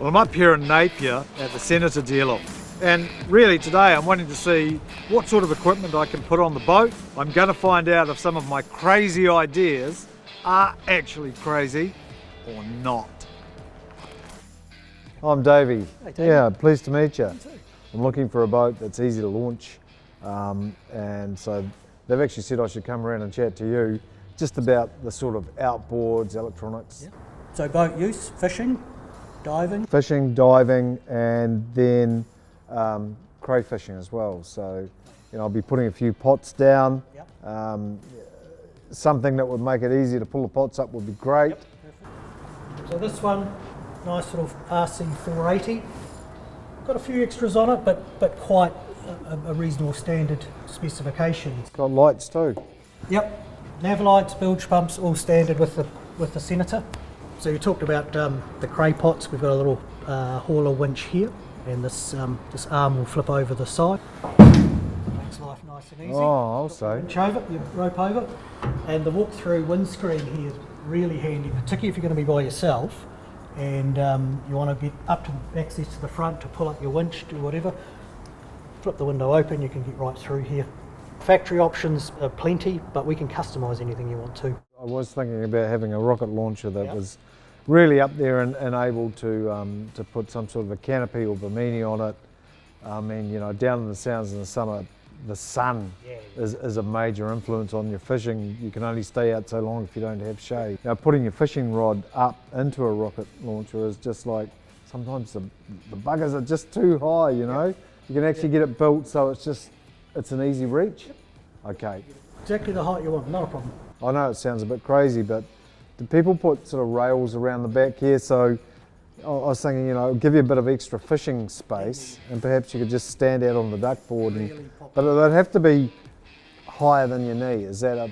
Well, I'm up here in Napier at the Senator deal-off, and really today I'm wanting to see what sort of equipment I can put on the boat. I'm going to find out if some of my crazy ideas are actually crazy or not. I'm Davey. Hey, Davey. Yeah, pleased to meet you. I'm looking for a boat that's easy to launch, and so they've actually said I should come around and chat to you just about the sort of outboards, electronics. Yeah. So boat use, fishing, diving? Fishing, diving, and then crayfishing as well. So, I'll be putting a few pots down. Yep. Something that would make it easy to pull the pots up would be great. Yep. So this one, nice sort of RC 480. Got a few extras on it, but quite a reasonable standard specification. It's got lights too. Yep. Nav lights, bilge pumps, all standard with the Senator. So you talked about the cray pots. We've got a little hauler winch here, and this arm will flip over the side. Makes life nice and easy. Oh, I'll say. Winch over, you rope over, and the walk-through windscreen here is really handy, particularly if you're going to be by yourself, and you want to get up to access to the front to pull up your winch, do whatever. Flip the window open, you can get right through here. Factory options are plenty, but we can customise anything you want to. I was thinking about having a rocket launcher that was really up there and able to put some sort of a canopy or bimini on it. I mean, down in the Sounds in the summer, the sun is a major influence on your fishing. You can only stay out so long if you don't have shade. Now, putting your fishing rod up into a rocket launcher is just like, sometimes the buggers are just too high, You can actually get it built so it's an easy reach. Okay. Exactly the height you want, not a problem. I know it sounds a bit crazy, but do people put sort of rails around the back here? So I was thinking, give you a bit of extra fishing space, and perhaps you could just stand out on the duckboard. But they'd have to be higher than your knee. Is that a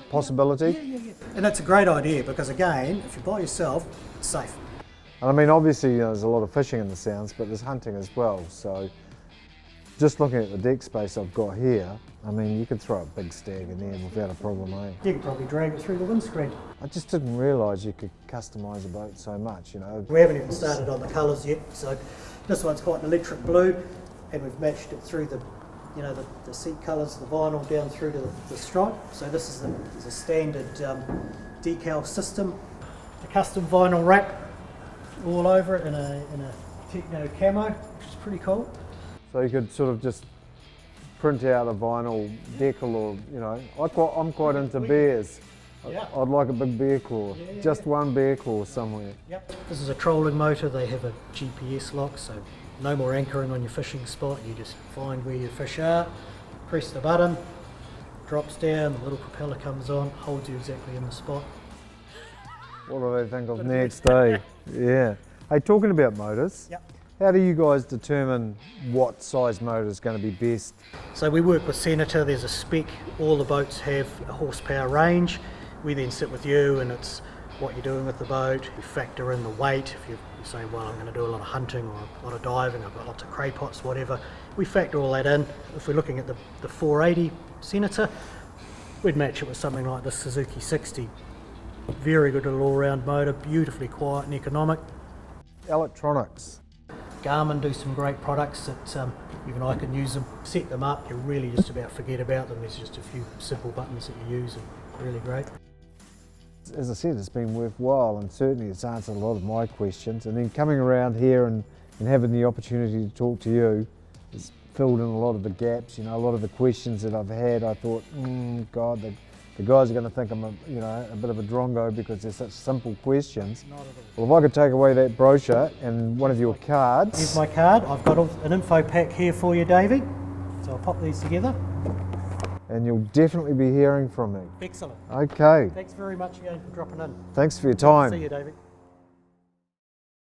possibility? Yeah. And that's a great idea because, again, if you're by yourself, it's safe. And I mean, obviously, there's a lot of fishing in the Sounds, but there's hunting as well. So just looking at the deck space I've got here, I mean, you could throw a big stag in there without a problem, eh? You could probably drag it through the windscreen. I just didn't realise you could customise a boat so much, We haven't even started on the colours yet, so this one's quite an electric blue, and we've matched it through the seat colours, the vinyl down through to the stripe. So this is the standard decal system. A custom vinyl wrap all over it in a techno camo, which is pretty cool. So you could sort of just print out a vinyl decal, or I'm quite into bears. Yeah. I'd like a big bear claw, just one bear claw somewhere. Yep. This is a trolling motor. They have a GPS lock, so no more anchoring on your fishing spot. You just find where your fish are, press the button, drops down, the little propeller comes on, holds you exactly in the spot. What do they think of next, eh? Yeah. Hey, talking about motors. Yep. How do you guys determine what size motor is going to be best? So we work with Senator, there's a spec, all the boats have a horsepower range. We then sit with you and it's what you're doing with the boat, you factor in the weight. If you say, well, I'm going to do a lot of hunting or a lot of diving, I've got lots of cray pots, whatever, we factor all that in. If we're looking at the 480 Senator, we'd match it with something like the Suzuki 60. Very good little all-round motor, beautifully quiet and economic. Electronics. Garmin do some great products that even I can use them, set them up, you really just about forget about them. There's just a few simple buttons that you use and really great. As I said, it's been worthwhile and certainly it's answered a lot of my questions, and then coming around here and having the opportunity to talk to you has filled in a lot of the gaps. A lot of the questions that I've had, I thought, God, the guys are going to think I'm a bit of a drongo because they're such simple questions. Not at all. Well, if I could take away that brochure and one of your cards. Here's my card. I've got an info pack here for you, Davey. So I'll pop these together. And you'll definitely be hearing from me. Excellent. Okay. Thanks very much again for dropping in. Thanks for your time. See you, Davey.